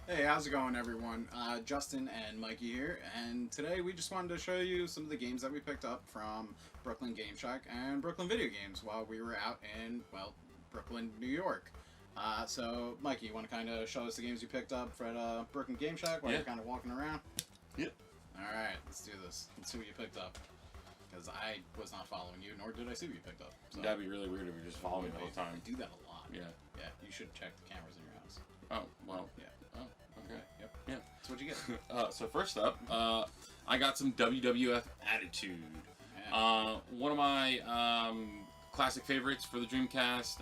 Hey, how's it going, everyone? Justin and Mikey here, and today we just wanted to show you some of the games that we picked up from Brooklyn Game Shack and Brooklyn Video Games while we were out in, well, Brooklyn, New York. So, Mikey, you want to kind of show us the games you picked up at Brooklyn Game Shack while you're kind of walking around? Yep. Alright, let's do this. Let's see what you picked up. Because I was not following you, nor did I see what you picked up. So. That'd be really weird if you just follow me the whole time. You do that a lot. Yeah. Yeah, you should check the cameras in your house. Oh, well. Yeah. Oh, okay. Yep. Yeah. So what'd you get? So first up, I got some WWF Attitude. Yeah. One of my classic favorites for the Dreamcast.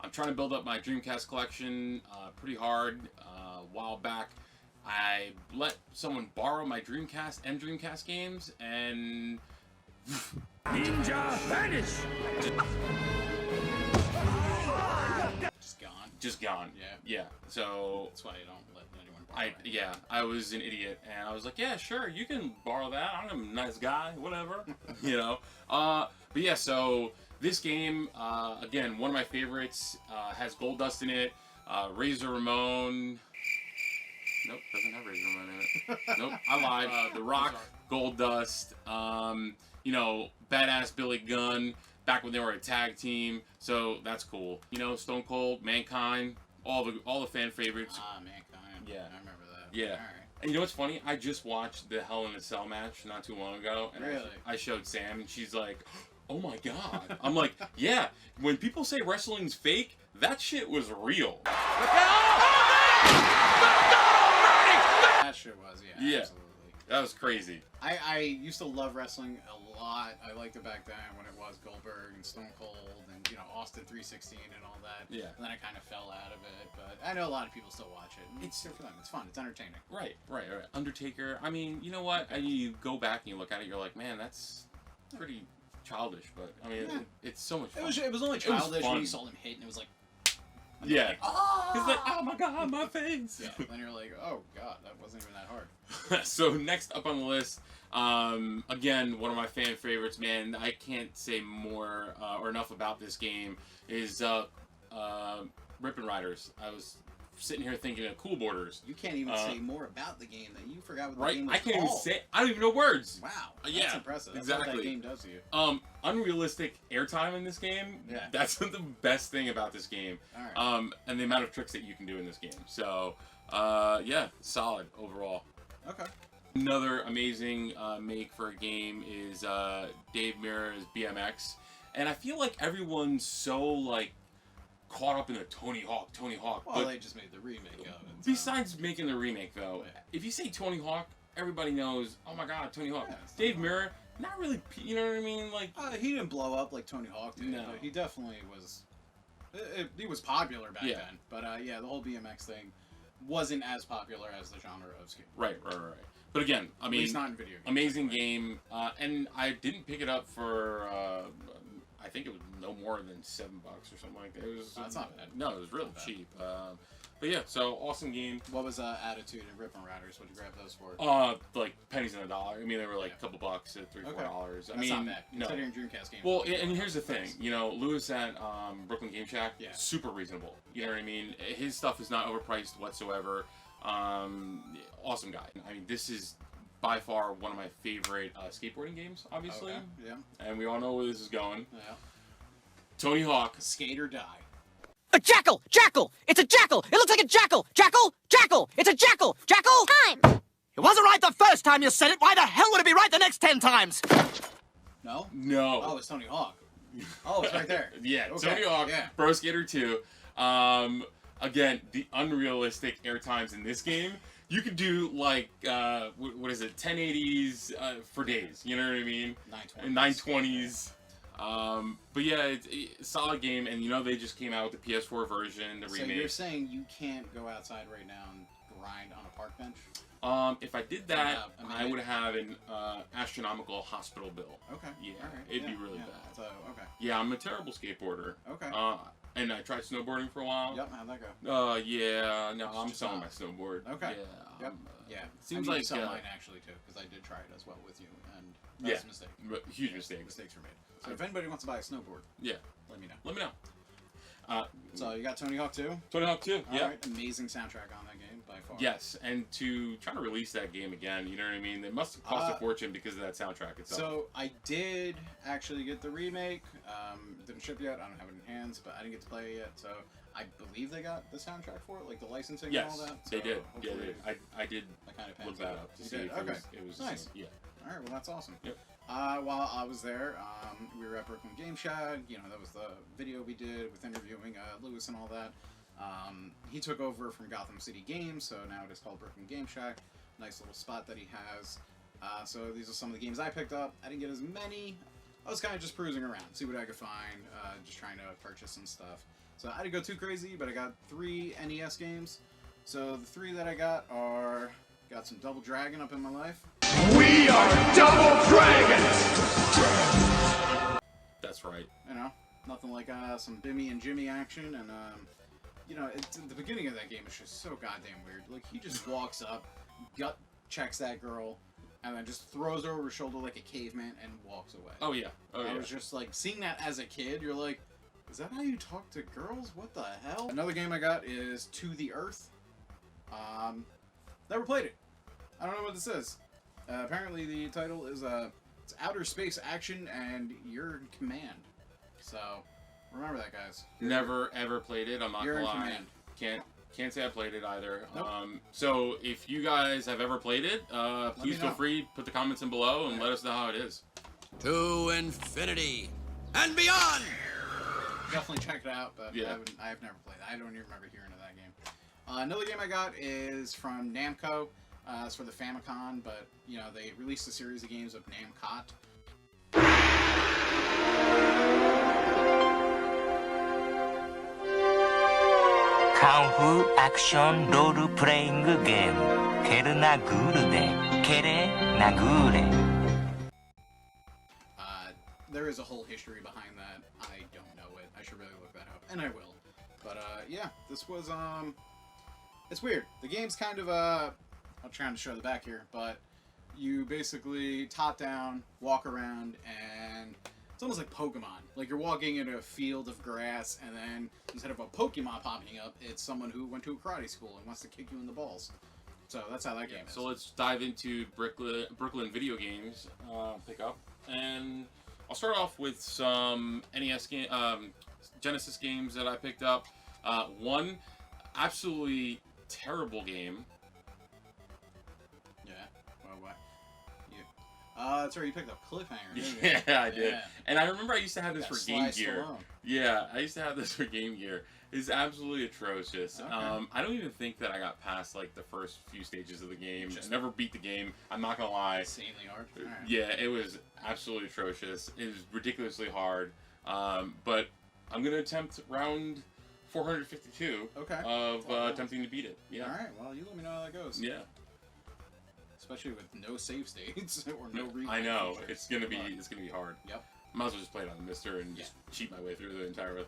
I'm trying to build up my Dreamcast collection pretty hard. A while back, I let someone borrow my Dreamcast and Dreamcast games, and Ninja vanish! Just gone. just gone. Yeah. Yeah. So That's why I don't let anyone borrow it. I was an idiot, and I was like, yeah, sure, you can borrow that. I'm a nice guy, whatever, you know. But yeah, so this game, again, one of my favorites, has Gold Dust in it. Razor Ramon. Nope, doesn't have Razor Ramon in it. Nope, I lied. The Rock, Gold Dust. You know, Badass Billy Gunn. Back when they were a tag team, so that's cool. You know, Stone Cold, Mankind, all the fan favorites. Mankind. Yeah. I remember that. Yeah. Alright. And you know what's funny? I just watched the Hell in a Cell match not too long ago, and Really? I showed Sam, and she's like, "Oh my god!" I'm like, "Yeah." When people say wrestling's fake, that shit was real. That shit was, yeah. Absolutely. That was crazy. I used to love wrestling a lot. I liked it back then when it was Goldberg and Stone Cold and, you know, Austin 316 and all that. Yeah. And then I kind of fell out of it, but I know a lot of people still watch it. And it's good for them. It's fun. It's entertaining. Right. Undertaker. I mean, you know what? And you go back and you look at it, you're like, man, that's pretty childish. But I mean, it's so much fun. It was only childish when you saw them hit, and it was like, yeah. like, oh! It's like, oh my god, my face. Yeah. Then you're like, oh god, that wasn't even that hard. So next up on the list, again, one of my fan favorites, man. I can't say more or enough about this game. Is Rippin' Riders. I was sitting here thinking of Cool Borders. You can't even say more about the game that you forgot what the Right? game was I can't even called. say. I don't even know words. Wow. That's Yeah, impressive. That's exactly. what that game does to you. Unrealistic airtime in this game. Yeah. That's the best thing about this game. All right. And the amount of tricks that you can do in this game. So, yeah, solid overall. Okay. Another amazing make for a game is Dave Mirra's BMX, and I feel like everyone's so like caught up in the Tony Hawk. Well, But they just made the remake of it. So. besides making the remake, though, Yeah. if you say Tony Hawk, everybody knows. Oh my God, Tony Hawk. Yeah, it's Dave Tony Mirra, not really. You know what I mean? Like, He didn't blow up like Tony Hawk did, No. but he definitely was. He was popular back Yeah. then, but yeah, the whole BMX thing wasn't as popular as the genre of skateboarding. right. But again, I At mean, least not in video games. amazing anyway. game, and I didn't pick it up for. I think it was no more than $7 or something like that. It was. That's not bad. No, it was really Not bad. cheap. But yeah, so awesome game. What was Attitude and Rippin' Riders? What'd you grab those for? Like pennies in a dollar. I mean, they were like a couple bucks at $3-4. That's I mean, not bad. no. Considering Dreamcast games. Well, and here's the thing. You know, Lewis at Brooklyn Game Shack, Yeah. super reasonable. You know what I mean? His stuff is not overpriced whatsoever. Awesome guy. I mean, this is by far one of my favorite skateboarding games, obviously. Okay. Yeah. And we all know where this is going. Yeah. Tony Hawk. Skate or die. A jackal! Jackal! It's a jackal! It looks like a jackal! Jackal! Jackal! It's a jackal! Jackal! Time! It wasn't right the first time you said it. Why the hell would it be right the next 10 times? No. No. Oh, it's Tony Hawk. Oh, it's right there. Yeah, Okay, Tony Hawk, yeah. Pro Skater 2. Again, the unrealistic air times in this game. You could do like what is it, 1080s for days. You know what I mean? 920s. But yeah, it's a solid game, and you know they just came out with the PS4 version, the So remake. you're saying you can't go outside right now and grind on a park bench? If I did that, I mean, I would have an astronomical hospital bill. Okay. Yeah, All right. it'd be really bad. So okay. Yeah, I'm a terrible skateboarder. Okay. And I tried snowboarding for a while. Yep. How'd that go? Yeah, no, I'm Just selling not. my snowboard. Okay. Yeah. Yep. Yeah. Seems I need like to sell mine actually too, because I did try it as well with you, and that's a mistake. Huge mistake. Mistakes were made. So if anybody wants to buy a snowboard, Yeah. let me know. Let me know. So you got Tony Hawk 2? Tony Hawk 2, yeah. Alright, amazing soundtrack on that game, by far. Yes, and to try to release that game again, you know what I mean? It must have cost a fortune because of that soundtrack itself. So I did actually get the remake. Didn't ship yet. I don't have it in hands, but I didn't get to play it yet. So I believe they got the soundtrack for it, like the licensing and all that. So they did. Yeah, I did kind of look that up to see if it was nice. Yeah. All right, well that's awesome. Yep. While I was there, we were at Brooklyn Game Shack. You know, that was the video we did with interviewing Lewis and all that. He took over from Gotham City Games, so now it is called Brooklyn Game Shack. Nice little spot that he has. So these are some of the games I picked up. I didn't get as many. I was kind of just cruising around, see what I could find, just trying to purchase some stuff. So I didn't go too crazy, but I got 3 NES games. So the 3 that I got are, got some Double Dragon up in my life. We are Double Dragons! That's right. You know, nothing like some Bimmy and Jimmy action, and you know, the beginning of that game is just so goddamn weird. Like, he just walks up, gut checks that girl, and then just throws her over his shoulder like a caveman and walks away. Oh yeah. Oh yeah. I was just like, seeing that as a kid, you're like, is that how you talk to girls? What the hell? Another game I got is To the Earth. Never played it. I don't know what this is. Apparently the title is it's outer space action and you're in command. So remember that, guys. Never ever played it. I'm not You're gonna in lie. command. Can't say I played it either. Nope. So if you guys have ever played it, please feel free, put the comments in below and let us know how it is. To infinity and beyond! Definitely check it out, but Yeah. I've never played it. I don't even remember hearing of that game. Another game I got is from NamCo. It's for the Famicom, but you know, they released a series of games of NamCot. Kung Fu Action Role Playing Game. Kel Nagure de Kere Nagure. There is a whole history behind that. I don't know it. I should really look that up, and I will. But yeah, this was it's weird. The game's kind of I'm trying to show the back here, but you basically top down, walk around, and it's almost like Pokemon. Like you're walking in a field of grass, and then instead of a Pokemon popping up, it's someone who went to a karate school and wants to kick you in the balls. So that's how that game is. So let's dive into Brooklyn video games pickup, and I'll start off with some NES game, Genesis games that I picked up. One absolutely terrible game. Yeah. Well, what? Yeah. That's right. You picked up Cliffhanger. Didn't you? Yeah, I did. Yeah. And I remember I used to have this for Game Sliced Gear. alone. Yeah, I used to have this for Game Gear. It's absolutely atrocious. Okay. I don't even think that I got past like the first few stages of the game. I never beat the game. I'm not gonna lie. Insanely hard. All right. Yeah, it was absolutely atrocious. It was ridiculously hard. But I'm gonna attempt round 452 Okay. of attempting to beat it. Yeah. All right. Well, you let me know how that goes. Yeah. Especially with no save states or no replay. I know features. it's gonna be Good luck. hard. Yep. Might as well just play it on the Mister and just cheat my way through the entire.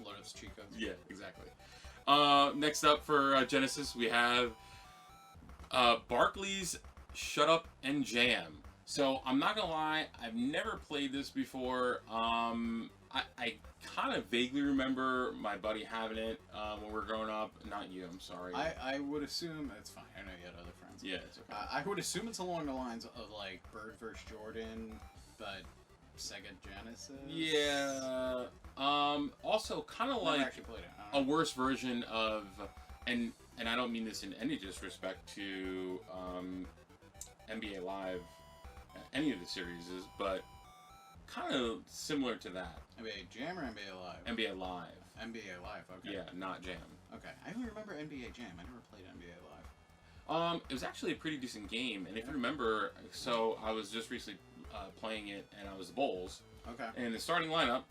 Lotus cheat codes. Yeah, exactly. Next up for Genesis, we have Barkley's Shut Up and Jam. So I'm not gonna lie, I've never played this before. I kind of vaguely remember my buddy having it when we were growing up. Not you, I'm sorry. I would assume it's fine. I know you had other friends. Yeah, it's okay. I would assume it's along the lines of like Bird vs. Jordan, but Sega Genesis. Yeah. Also, kind of Never like actually played it. a worse version of, and I don't mean this in any disrespect to NBA Live, any of the series, but kind of similar to that. NBA Jam or NBA Live? NBA Live. NBA Live. Okay. Yeah, not Jam. Okay. I only remember NBA Jam. I never played NBA Live. It was actually a pretty decent game, and if you remember, so I was just recently playing it, and I was the Bulls. Okay. And the starting lineup,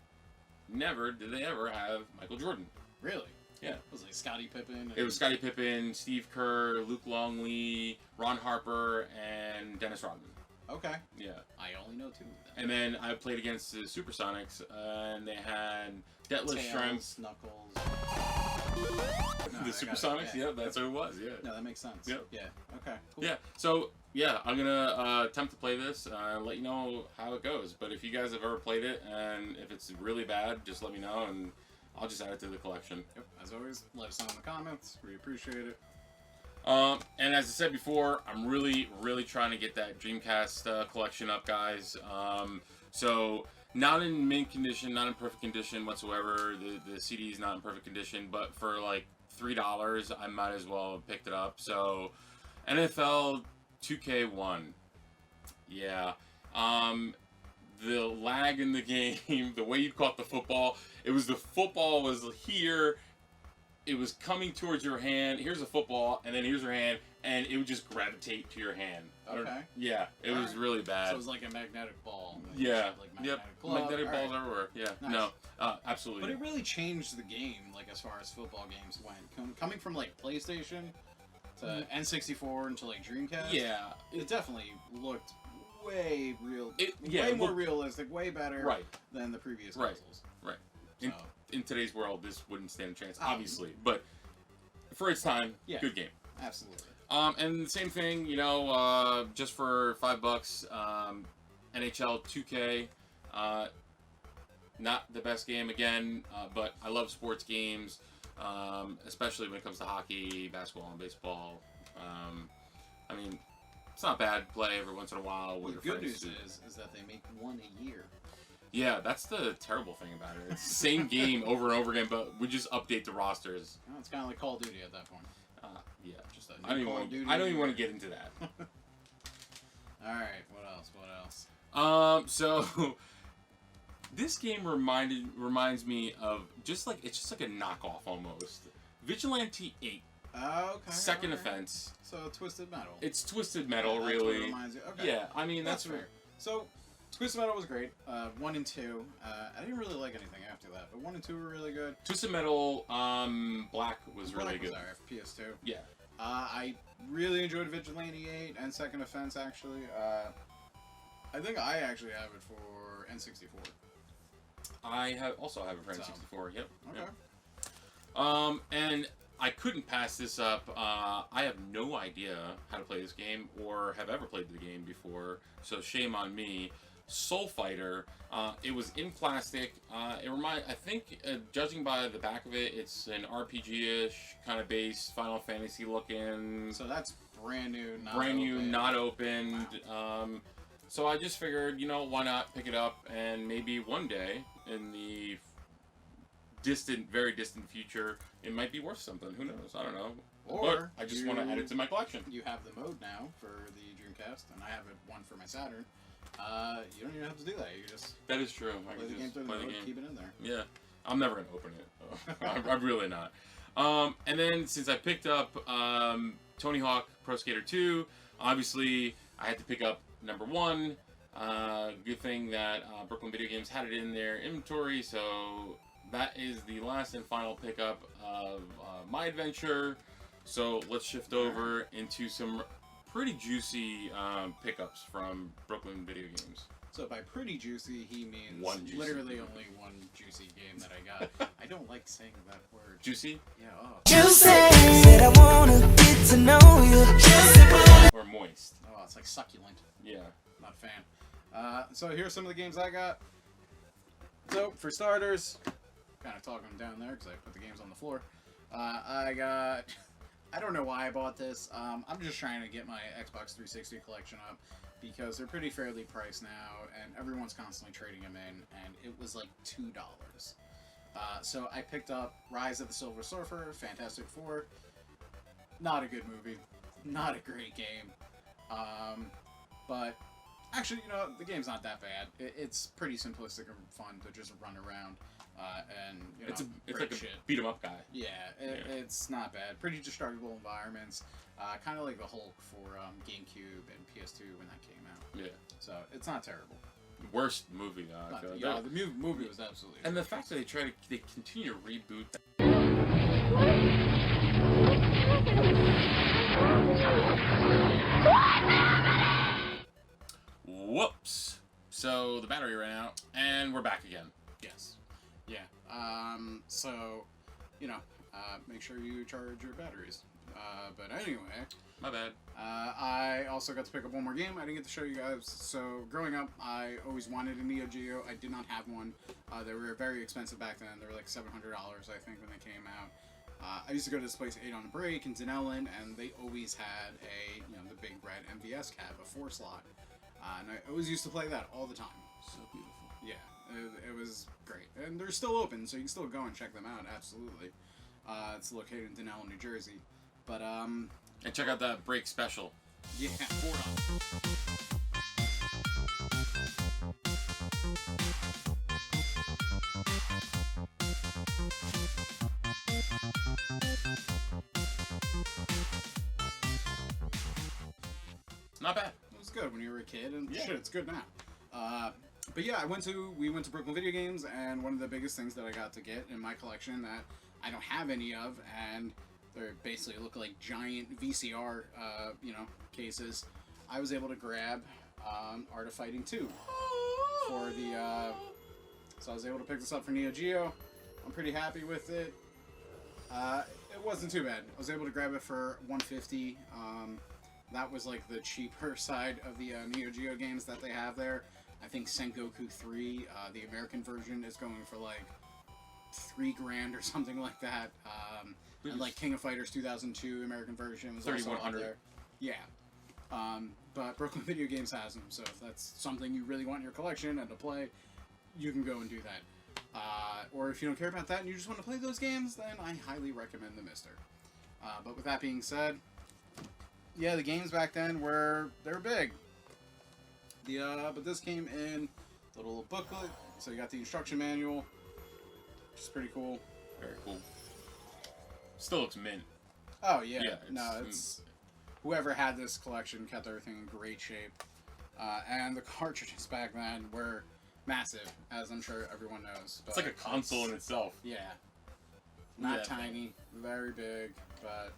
never did they ever have Michael Jordan. Really? Yeah. It was like Scottie Pippen. It was Scottie Pippen, Steve Kerr, Luke Longley, Ron Harper, and Dennis Rodman. Okay. Yeah. I only know 2 of them. And then I played against the Supersonics, and they had Detlef Schrempf. Knuckles. The Supersonics, yeah, that's who it was, yeah. No, that makes sense. Yep. Yeah. Okay. Cool. Yeah, so, yeah, I'm going to attempt to play this, let you know how it goes. But if you guys have ever played it, and if it's really bad, just let me know, and I'll just add it to the collection. Yep. As always, let us know in the comments. We appreciate it. And as I said before, I'm really, really trying to get that Dreamcast collection up, guys. So not in mint condition, not in perfect condition whatsoever. The CD is not in perfect condition, but for like $3, I might as well have picked it up. So NFL 2K1, yeah. The lag in the game, the way you caught the football, the football was here. It was coming towards your hand. Here's a football, and then here's your hand, and it would just gravitate to your hand. Okay. Yeah, it was really bad. So it was like a magnetic ball. Like, yeah. Like magnetic yep. glove. Magnetic balls everywhere. Yeah. Nice. No. Absolutely. But it really changed the game, like as far as football games went. Coming from like PlayStation to N64 into like Dreamcast. Yeah. It definitely looked way way more realistic, way better right. than the previous right. consoles. Right. So. In today's world, this wouldn't stand a chance, obviously. But for its time, good game. Absolutely. And the same thing, you know, just for $5, NHL 2K. Not the best game again, but I love sports games, especially when it comes to hockey, basketball, and baseball. I mean, it's not bad. Play every once in a while with your good friends. news is that they make one a year. Yeah, that's the terrible thing about it. It's the same game over and over again, but we just update the rosters. Well, it's kind of like Call of Duty at that point. Yeah, Just I don't even want to get into that. All right, what else? So this game reminds me of it's just like a knockoff almost. Vigilante 8. Okay. Second offense. So Twisted Metal. It's Twisted Metal, that's really. what it reminds you. Okay. Yeah, I mean that's fair. So Twisted Metal was great. 1 and 2. I didn't really like anything after that, but 1 and 2 were really good. Twisted Metal Black was really good. Sorry, for PS2. Yeah. I really enjoyed Vigilante 8 and Second Offense, actually. I think I actually have it for N64. I also have it for N64. Yep. Okay. Yep. And I couldn't pass this up. I have no idea how to play this game or have ever played the game before, so shame on me. Soul Fighter. It was in plastic. I think, judging by the back of it, it's an RPG-ish kind of base, Final Fantasy looking. So that's brand new, not opened. Wow. So I just figured, you know, why not pick it up and maybe one day in the very distant future, it might be worth something. Who knows? I don't know. Or but I just want to add it to my collection. You have the mode now for the Dreamcast, and I have one for my Saturn. You don't even have to do that. You just that is true. I play the game through the mode, keep it in there. Yeah, I'm never gonna open it. I'm really not. And then since I picked up Tony Hawk Pro Skater 2, obviously I had to pick up number 1. Good thing that Brooklyn Video Games had it in their inventory, so that is the last and final pickup of my adventure. So let's shift over into some pretty juicy pickups from Brooklyn Video Games. So by pretty juicy, he means literally only one juicy game that I got. I don't like saying that word. Juicy? Yeah. Oh. Juicy. Said I wanna get to know you. Juicy. Or moist. Oh, it's like succulent. Yeah. Not a fan. So here's some of the games I got. So for starters, kind of talking them down there because I put the games on the floor. I got. I don't know why I bought this. I'm just trying to get my Xbox 360 collection up because they're pretty fairly priced now, and everyone's constantly trading them in, and it was like $2. So I picked up Rise of the Silver Surfer, Fantastic Four. Not a good movie, not a great game, but actually, you know, the game's not that bad. It's pretty simplistic and fun to just run around. And you know, it's like a beat 'em up guy. Yeah, it's not bad. Pretty destructible environments. Kind of like the Hulk for GameCube and PS2 when that came out. Yeah. So it's not terrible. Worst movie though. I feel like. Yeah, the movie was absolutely. And the fact that they continue to reboot that. Whoops. So the battery ran out, and we're back again. Yes. Yeah. So, you know, make sure you charge your batteries. But anyway, My bad. I also got to pick up one more game I didn't get to show you guys. So growing up, I always wanted a Neo Geo. I did not have one. They were very expensive back then. They were like $700, I think, when they came out. I used to go to this place 8 on a break in Denellen, and they always had the big red MVS cab, a 4-slot. And I always used to play that all the time. So beautiful. Yeah, it was great. And they're still open, so you can still go and check them out, absolutely. It's located in Denellen, New Jersey. But, And check out that break special. yeah, $4. Not bad. It was good when you were a kid, and Yeah. shit, it's good now. But yeah, we went to Brooklyn Video Games, and one of the biggest things that I got to get in my collection that I don't have any of, and they basically look like giant VCR, cases. I was able to grab Art of Fighting 2 for the. So I was able to pick this up for Neo Geo. I'm pretty happy with it. It wasn't too bad. I was able to grab it for $150. That was like the cheaper side of the Neo Geo games that they have there. I think Sengoku 3, the American version, is going for like $3,000 or something like that. And like King of Fighters 2002 American version was also up there. Yeah. But Brooklyn Video Games has them, so if that's something you really want in your collection and to play, you can go and do that. Or if you don't care about that and you just want to play those games, then I highly recommend the Mister. But with that being said, yeah, the games back then were big. But this came in a little booklet, so you got the instruction manual, which is pretty cool. Very cool. Still looks mint. Oh yeah, Yeah, it's whoever had this collection kept everything in great shape. And the cartridges back then were massive, as I'm sure everyone knows. But It's like a console in itself. Yeah. Not Yeah. tiny, very big, but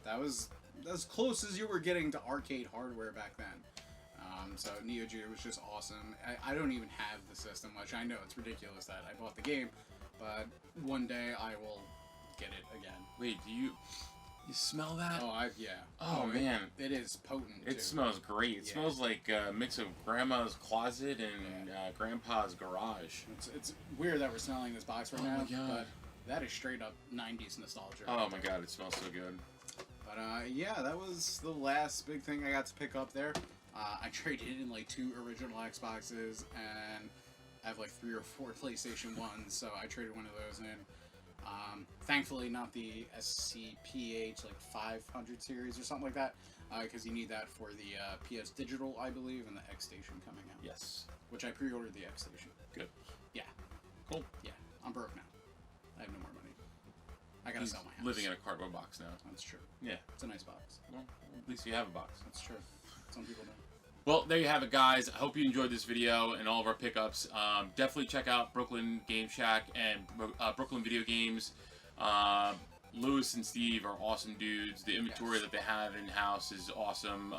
that was as close as you were getting to arcade hardware back then. So Neo Geo was just awesome. I don't even have the system, which I know it's ridiculous that I bought the game, but one day I will get it again. Wait, do you smell that? Yeah. Oh, man. It is potent, It too. smells great. It Yeah. smells like a mix of grandma's closet and grandpa's garage. It's weird that we're smelling this box right Oh now, my God. but that is straight up 90s nostalgia. Oh right my there. god, it smells so good. But yeah, that was the last big thing I got to pick up there. I traded in like 2 original Xboxes, and I have like 3 or 4 PlayStation 1s, so I traded one of those in. Thankfully, not the SCPH like 500 series or something like that, because you need that for the PS Digital, I believe, and the X Station coming out. Yes. Which I pre-ordered the X Station. Good. Yeah. Cool. Yeah. I'm broke now. I have no more money. I gotta He's sell my house. living in a cardboard box now. That's true. Yeah. It's a nice box. Well, at least you have a box. That's true. Some people don't. Well, there you have it, guys. I hope you enjoyed this video and all of our pickups. Definitely check out Brooklyn Game Shack and Brooklyn Video Games. Lewis and Steve are awesome dudes. The inventory that they have in-house is awesome.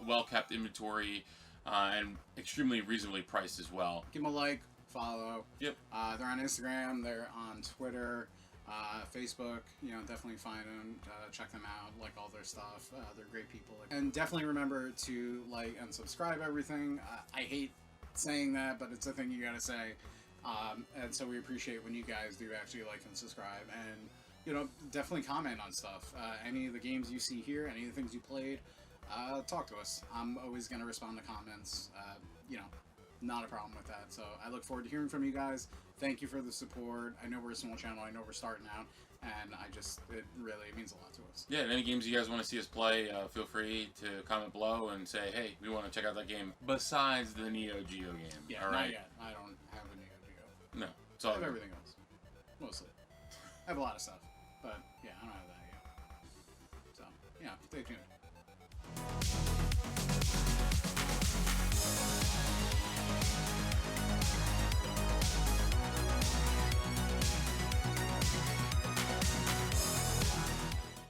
Well-kept inventory and extremely reasonably priced as well. Give them a like, follow. Yep. They're on Instagram. They're on Twitter, Facebook. Definitely find them. Check them out. Like all their stuff. They're great people. And definitely remember to like and subscribe everything. I hate saying that, but it's a thing you gotta say. And so we appreciate when you guys do actually like and subscribe, and definitely comment on stuff. Any of the games you see here, any of the things you played, talk to us. I'm always gonna respond to comments. Not a problem with that. So I look forward to hearing from you guys. Thank you for the support. I know we're a small channel. I know we're starting out, and it really means a lot to us. Yeah, and any games you guys want to see us play, feel free to comment below and say, hey, we want to check out that game besides the Neo Geo game. Yeah, all not right? yet. I don't have a Neo Geo. No, it's I all have good. everything else. Mostly. I have a lot of stuff, but yeah, I don't have that yet. So, yeah, stay tuned.